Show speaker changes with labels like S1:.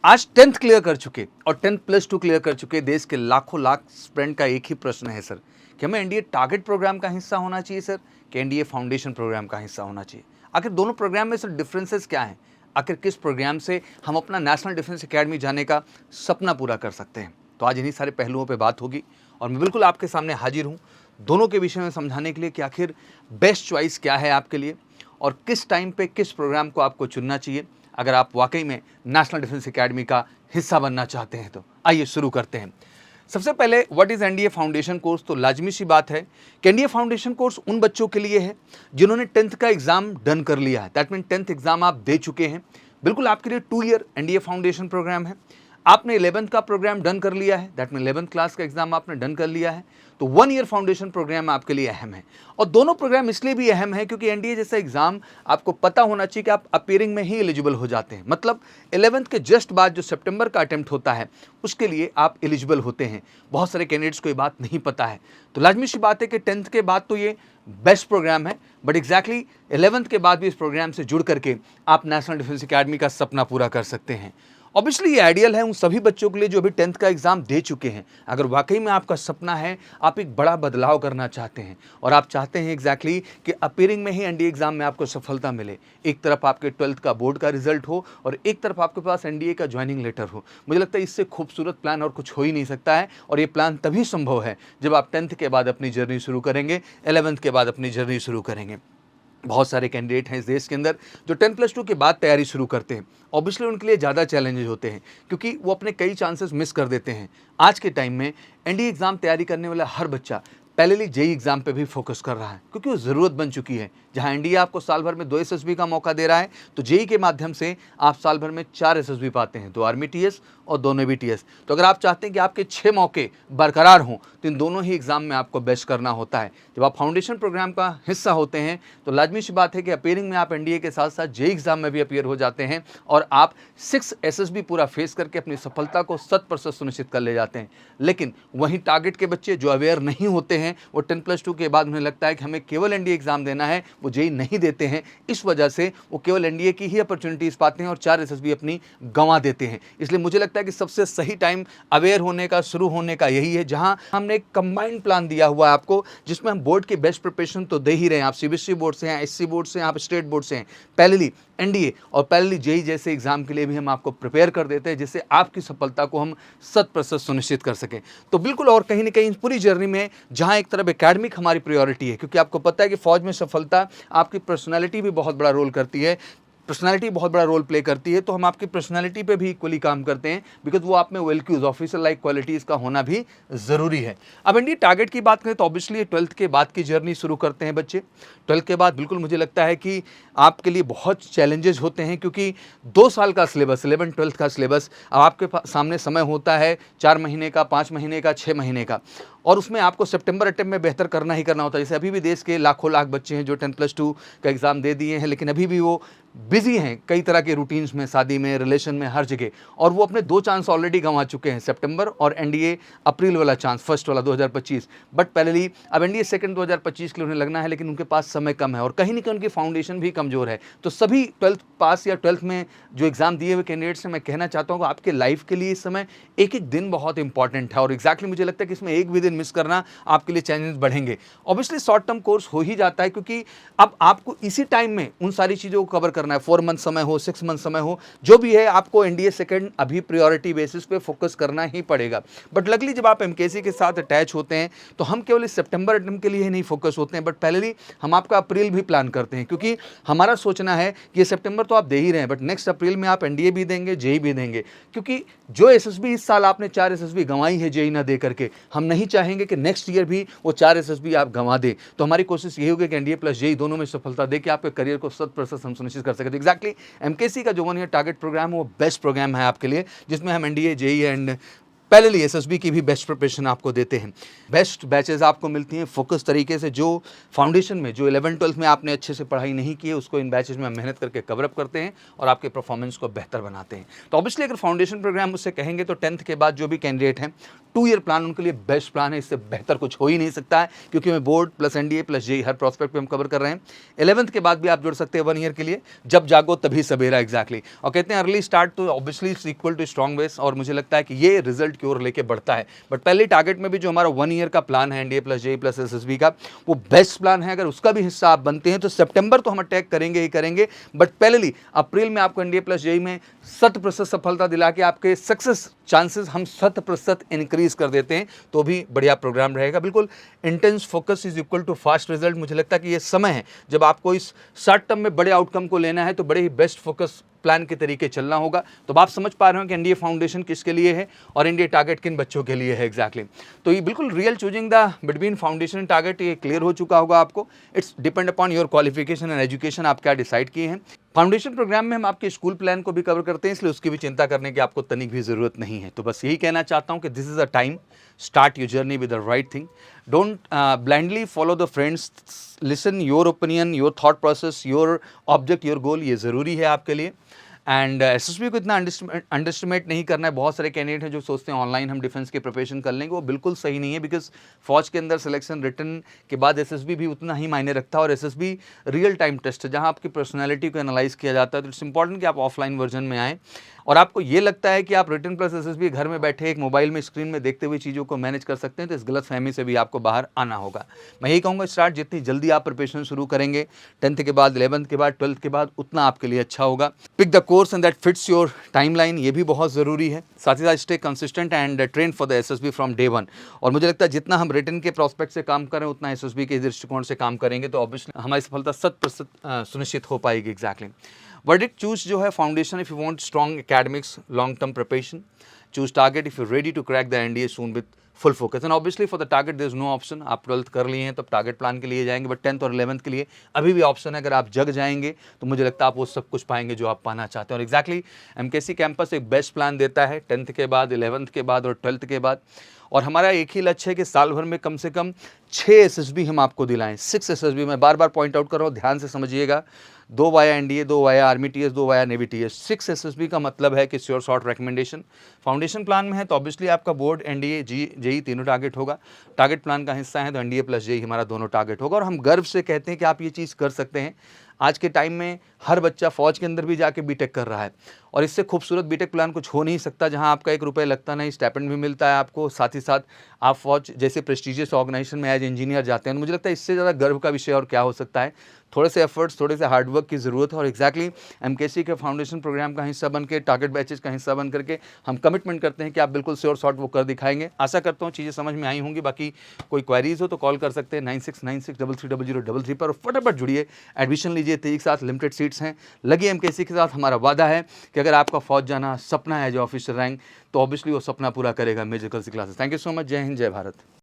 S1: आज 10th clear कर चुके और 10th प्लस 2 क्लियर कर चुके देश के लाखों लाख स्टूडेंट का एक ही प्रश्न है सर कि हमें एनडीए टारगेट प्रोग्राम का हिस्सा होना चाहिए सर कि एनडीए फाउंडेशन प्रोग्राम का हिस्सा होना चाहिए। आखिर दोनों प्रोग्राम में सर डिफरेंसेस क्या हैं? आखिर किस प्रोग्राम से हम अपना नेशनल डिफेंस एकेडमी जाने का सपना पूरा कर सकते हैं? तो आज इन्हीं सारे पहलुओं पर बात होगी और मैं बिल्कुल आपके सामने हाजिर हूँ दोनों के विषय में समझाने के लिए कि आखिर बेस्ट चॉइस क्या है आपके लिए और किस टाइम पे किस प्रोग्राम को आपको चुनना चाहिए अगर आप वाकई में नेशनल डिफेंस एकेडमी का हिस्सा बनना चाहते हैं। तो आइए शुरू करते हैं। सबसे पहले what is NDA foundation course? तो लाजमी सी बात है कि एनडीए फाउंडेशन कोर्स उन बच्चों के लिए है जिन्होंने 10th का एग्जाम डन कर लिया है। दैट मीन 10th एग्जाम आप दे चुके हैं। बिल्कुल आपके लिए 2 ईयर एनडीए फाउंडेशन प्रोग्राम है। आपने 11th का प्रोग्राम डन कर लिया है, दैट मीन 11th क्लास का एग्जाम आपने डन कर लिया है, तो 1 ईयर फाउंडेशन प्रोग्राम आपके लिए अहम है। और दोनों प्रोग्राम इसलिए भी अहम है क्योंकि एनडीए जैसा एग्जाम आपको पता होना चाहिए कि आप अपीयरिंग में ही एलिजिबल हो जाते हैं। मतलब 11th के जस्ट बाद जो सितंबर का अटेम्प्ट होता है उसके लिए आप एलिजिबल होते हैं। बहुत सारे कैंडिडेट्स को ये बात नहीं पता है। तो लाजमी सी बात है कि 10th के बाद तो ये बेस्ट प्रोग्राम है, बट एग्जैक्टली 11th के बाद भी इस प्रोग्राम से जुड़ करके आप नेशनल डिफेंस एकेडमी का सपना पूरा कर सकते हैं। ऑब्वियसली ये आइडियल है उन सभी बच्चों के लिए जो अभी 10th का एग्जाम दे चुके हैं। अगर वाकई में आपका सपना है, आप एक बड़ा बदलाव करना चाहते हैं और आप चाहते हैं एग्जैक्टली कि अपीयरिंग में ही एनडीए एग्जाम में आपको सफलता मिले, एक तरफ आपके 12th का बोर्ड का रिजल्ट हो और एक तरफ आपके पास एनडीए का ज्वाइनिंग लेटर हो, मुझे लगता है इससे खूबसूरत प्लान और कुछ हो ही नहीं सकता है। और ये प्लान तभी संभव है जब आप 10th के बाद अपनी जर्नी शुरू करेंगे, 11th के बाद अपनी जर्नी शुरू करेंगे। बहुत सारे कैंडिडेट हैं इस देश के अंदर जो 10+2 के बाद तैयारी शुरू करते हैं। ऑब्वियसली उनके लिए ज़्यादा चैलेंजेस होते हैं क्योंकि वो अपने कई चांसेस मिस कर देते हैं। आज के टाइम में एनडीए एग्ज़ाम तैयारी करने वाला हर बच्चा पहले जेई एग्जाम पे भी फोकस कर रहा है क्योंकि वो ज़रूरत बन चुकी है। जहां एनडीए आपको साल भर में 2 एसएसबी का मौका दे रहा है, तो जेई के माध्यम से आप साल भर में 4 एसएसबी पाते हैं, 2 आर्मी टीएस और 2 नेवी टीएस। तो अगर आप चाहते हैं कि आपके 6 मौके बरकरार हों तो इन दोनों ही एग्जाम में आपको बेस्ट करना होता है। जब आप फाउंडेशन प्रोग्राम का हिस्सा होते हैं तो लाजमी सी बात है कि अपीयरिंग में आप एनडीए के साथ साथ जेई एग्जाम में भी अपीयर हो जाते हैं और आप 6 एसएसबी पूरा फेस करके अपनी सफलता को 100% सुनिश्चित कर ले जाते हैं। लेकिन वहीं टारगेट के बच्चे जो अवेयर नहीं होते हैं, वो 10+2 के बाद उन्हें लगता है कि हमें केवल एनडीए एग्जाम देना है, वो जेई नहीं देते हैं। इस वजह से वो केवल एनडीए की ही अपॉर्चुनिटीज पाते हैं और 4 एसएसबी अपनी गंवा देते हैं। इसलिए मुझे लगता है कि सबसे सही टाइम अवेयर होने का, शुरू होने का यही है, जहां हमने एक कंबाइंड प्लान दिया हुआ है आपको, जिसमें हम बोर्ड की बेस्ट प्रिपरेशन तो दे ही रहे हैं। आप सीबीएसई बोर्ड से हैं, एससी बोर्ड से हैं, आप स्टेट बोर्ड से हैं, पैरेलली एनडीए और पैरेलली जेई जैसे एग्जाम के लिए भी हम आपको प्रिपेयर कर देते हैं जिससे आपकी सफलता को हम 100% सुनिश्चित कर सकें। तो बिल्कुल, और कहीं ना कहीं पूरी जर्नी में जहां एक तरफ एकेडमिक हमारी प्रायोरिटी है क्योंकि आपको पता है कि फौज में सफलता आपकी पर्सनालिटी भी बहुत बड़ा रोल करती है, पर्सनालिटी बहुत बड़ा रोल प्ले करती है। तो हम आपकी पर्सनालिटी पे भी इक्वली काम करते हैं बिकॉज वो आप में वेलक्यूज ऑफिसर लाइक क्वालिटीज़ का होना भी ज़रूरी है। अब एनडीए टारगेट की बात करें तो ऑब्वियसली 12th के बाद की जर्नी शुरू करते हैं बच्चे। 12th के बाद बिल्कुल मुझे लगता है कि आपके लिए बहुत चैलेंजेस होते हैं क्योंकि 2 साल का सिलेबस, 11-12th का सिलेबस, अब आपके सामने समय होता है 4 महीने का, 5 महीने का, 6 महीने का, और उसमें आपको सितंबर अटेम्प्ट में बेहतर करना ही करना होता है। जैसे अभी भी देश के लाखों लाख बच्चे हैं जो 10+2 का एग्ज़ाम दे दिए हैं लेकिन अभी भी वो बिजी हैं कई तरह के रूटीन्स में, शादी में, रिलेशन में, हर जगह, और वो अपने 2 चांस ऑलरेडी गंवा चुके हैं, सितंबर और एनडीए अप्रैल वाला चांस, फर्स्ट वाला 2025। बट पहले अब एनडीए सेकंड 2025 के लिए उन्हें लगना है लेकिन उनके पास समय कम है और कहीं ना कहीं उनकी फाउंडेशन भी कमज़ोर है। तो सभी 12th पास या 12th में जो एग्ज़ाम दिए हुए कैंडिडेट्स से मैं कहना चाहता हूँ कि आपके लाइफ के लिए इस समय एक एक दिन बहुत इंपॉर्टेंट है और एग्जैक्टली मुझे लगता है कि इसमें एक भी दिन मिस करना आपके लिए चैलेंज बढ़ेंगे। ऑब्वियसली शॉर्ट टर्म कोर्स हो ही जाता है क्योंकि अब आपको इसी टाइम में उन सारी चीज़ों को कवर करना है। 4 मंथ समय हो, 6 मंथ समय हो, जो भी है, आपको एनडीए सेकंड अभी प्रायोरिटी बेसिस पे फोकस करना ही पड़ेगा। बट लकली जब आप एमकेसी के साथ अटैच होते हैं तो हम केवल इस सितंबर अटेम्प्ट के लिए ही नहीं फोकस होते हैं, बट पहले हम आपका अप्रैल भी प्लान करते हैं क्योंकि हमारा सोचना है कि ये सितंबर तो आप दे ही रहे हैं बट नेक्स्ट अप्रैल में आप एनडीए भी देंगे, जेई भी देंगे, क्योंकि जो एसएसबी इस साल आपने 4 एसएसबी गंवाई है जेई ना दे करके, हम नहीं चाहेंगे कि नेक्स्ट ईयर भी वो 4 एसएसबी आप गंवा दे। तो हमारी कोशिश यही होगी कि एनडीए प्लस जेई दोनों में सफलता दे के आपके करियर को 100% हम सुनिश्चित कर सकें। तो एग्जैक्टली एमकेसी का जो 1 ईयर टारगेट प्रोग्राम है वो बेस्ट प्रोग्राम है आपके लिए, जिसमें हम NDA, JEE and parallelly SSB की भी बेस्ट प्रिपरेशन आपको देते हैं। बेस्ट बैचेस आपको मिलती हैं फोकस तरीके से, जो फाउंडेशन में जो 11-12 में आपने अच्छे से पढ़ाई नहीं की है उसको इन बैचेस में मेहनत करके कवर अप करते हैं और आपके परफॉर्मेंस को बेहतर बनाते हैं। तो ऑब्वियसली अगर फाउंडेशन प्रोग्राम मुझसे कहेंगे तो 10th के बाद जो भी कैंडिडेट हैं 2 ईयर प्लान उनके लिए बेस्ट प्लान है, इससे बेहतर कुछ हो ही नहीं सकता है, क्योंकि मैं board plus NDA plus JEE हर प्रोस्पेक्ट पे हम कवर कर रहे हैं। 11th के बाद भी आप जुड़ सकते हैं 1 ईयर के लिए, जब जागो तभी सवेरा एग्जैक्टली। और कहते हैं अर्ली स्टार्ट तो obviously equal to strong base, और मुझे लगता है कि ये रिजल्ट की ओर लेके बढ़ता है। बट पहले टारगेट में भी जो हमारा 1 ईयर का प्लान है NDA plus JEE plus SSB का, वो बेस्ट प्लान है। अगर उसका भी हिस्सा आप बनते हैं तो सितंबर तो हम अटैक करेंगे ही करेंगे, बट पहले अप्रैल में आपको एनडीए प्लस जेई में 100% सफलता दिला के आपके सक्सेस चांसेस हम 100% इंक्रीज कर देते हैं, तो भी बढ़िया प्रोग्राम रहेगा। बिल्कुल intense focus is equal to fast result. मुझे लगता है कि ये समय है जब आपको इस शॉर्ट टर्म में बड़े आउटकम को लेना है तो बड़े ही बेस्ट फोकस प्लान के तरीके चलना होगा। तो आप समझ पा रहे हो कि एनडीए फाउंडेशन किसके लिए है और एनडीए टारगेट किन बच्चों के लिए है एग्जैक्टली। तो ये बिल्कुल real choosing the between foundation and target ये क्लियर हो चुका होगा आपको। It's depend upon your qualification and education, आप क्या डिसाइड किए हैं। फाउंडेशन प्रोग्राम में हम आपके स्कूल प्लान को भी कवर करते हैं, इसलिए उसकी भी चिंता करने की आपको तनिक भी जरूरत नहीं है। तो बस यही कहना चाहता हूँ कि this is a time, start your journey with the right thing, don't blindly follow the friends, listen your opinion, your thought process, your object, your goal, ये ज़रूरी है आपके लिए। एंड एसएसबी को इतना अंडरस्टिमेट नहीं करना है। बहुत सारे कैंडिडेट हैं जो सोचते हैं ऑनलाइन हम डिफेंस की प्रिपरेशन कर लेंगे, वो बिल्कुल सही नहीं है, बिकॉज फौज के अंदर सिलेक्शन रिटर्न के बाद एसएसबी भी उतना ही मायने रखता है, और एसएसबी रियल टाइम टेस्ट है जहां आपकी पर्सनैलिटी को एनालाइज किया जाता है। तो इट्स इंपॉर्टेंट कि आप ऑफलाइन वर्जन में आएँ, और आपको ये लगता है कि आप रिटर्न प्लस एसएसबी घर में बैठे एक मोबाइल में स्क्रीन में देखते हुए चीज़ों को मैनेज कर सकते हैं, तो इस गलत फहमी से भी आपको बाहर आना होगा। मैं यही कहूँगा स्टार्ट जितनी जल्दी आप प्रिपरेशन शुरू करेंगे 10th के बाद, 11th के बाद, 12th के बाद, उतना आपके लिए अच्छा होगा। Pick the course and that fits your timeline, ये भी बहुत ज़रूरी है। साथ ही साथ stay consistent and train for the SSB from day 1। और मुझे लगता है जितना हम रिटर्न के प्रोस्पेक्ट से काम करें उतना एसएसबी के दृष्टिकोण से काम करेंगे तो ऑब्वियसली हमारी सफलता 100% सुनिश्चित हो पाएगी एग्जैक्टली। वर्डिक्ट चूज जो है foundation if you want strong academics, long term preparation, choose target if you ready to crack the NDA soon with full focus. And obviously for the target there is no option. आप 12th कर लिए हैं तो target plan के लिए जाएंगे, but 10th और 11th के लिए अभी भी ऑप्शन है। अगर आप जग जाएंगे तो मुझे लगता है आप वो सब कुछ पाएंगे जो आप पाना चाहते हैं। और एग्जैक्टली एमकेसी कैंपस एक बेस्ट प्लान देता है 10th के बाद, 11th के बाद और 12th के बाद। और हमारा एक ही लक्ष्य है कि साल भर में कम से कम 6 एसएसबी हम आपको दिलाएं। 6 एसएसबी, मैं बार बार पॉइंट आउट कर रहा हूँ, ध्यान से समझिएगा। 2 via NDA, 2 via army TS, 2 via navy TS. 6 SSB का मतलब है कि sure short recommendation foundation plan में है तो ऑब्वियसली आपका बोर्ड, एनडीए, जेई तीनों टारगेट होगा। टारगेट प्लान का हिस्सा है तो एनडीए प्लस जेई हमारा दोनों टारगेट होगा। और हम गर्व से कहते हैं कि आप ये चीज़ कर सकते हैं। आज के टाइम में हर बच्चा फौज के अंदर भी जाके बीटेक कर रहा है, और इससे खूबसूरत बीटेक प्लान कुछ हो नहीं सकता जहां आपका 1 रुपये लगता नहीं, स्टाइपेंड भी मिलता है आपको, साथ ही साथ आप फौज जैसे प्रेस्टीजियस ऑर्गेनाइजेशन में एज इंजीनियर जाते हैं। मुझे लगता है इससे ज़्यादा गर्व का विषय और क्या हो सकता है। थोड़े से एफर्ट्स, थोड़े से हार्डवर्क की ज़रूरत है, और एग्जैक्टली एमकेसी के फाउंडेशन प्रोग्राम का हिस्सा बन के, टारगेट बैचेज का हिस्सा बन करके हम कमिटमेंट करते हैं कि आप बिल्कुल श्योर शॉर्ट वो कर दिखाएंगे। आशा करता हूँ चीज़ें समझ में आई होंगी। बाकी कोई क्वेरीज हो तो कॉल कर सकते हैं 9696330033 पर, और फटाफट जुड़िए, एडमिशन लीजिए। 23 के साथ लिमिटेड सीट्स हैं। लगी एमकेसी के साथ हमारा वादा है कि अगर आपका फौज जाना सपना है एज ऑफिसर रैंक, तो ऑब्वियसली वो सपना पूरा करेगा Major Classes. Thank you so much. जय हिंद, जय भारत।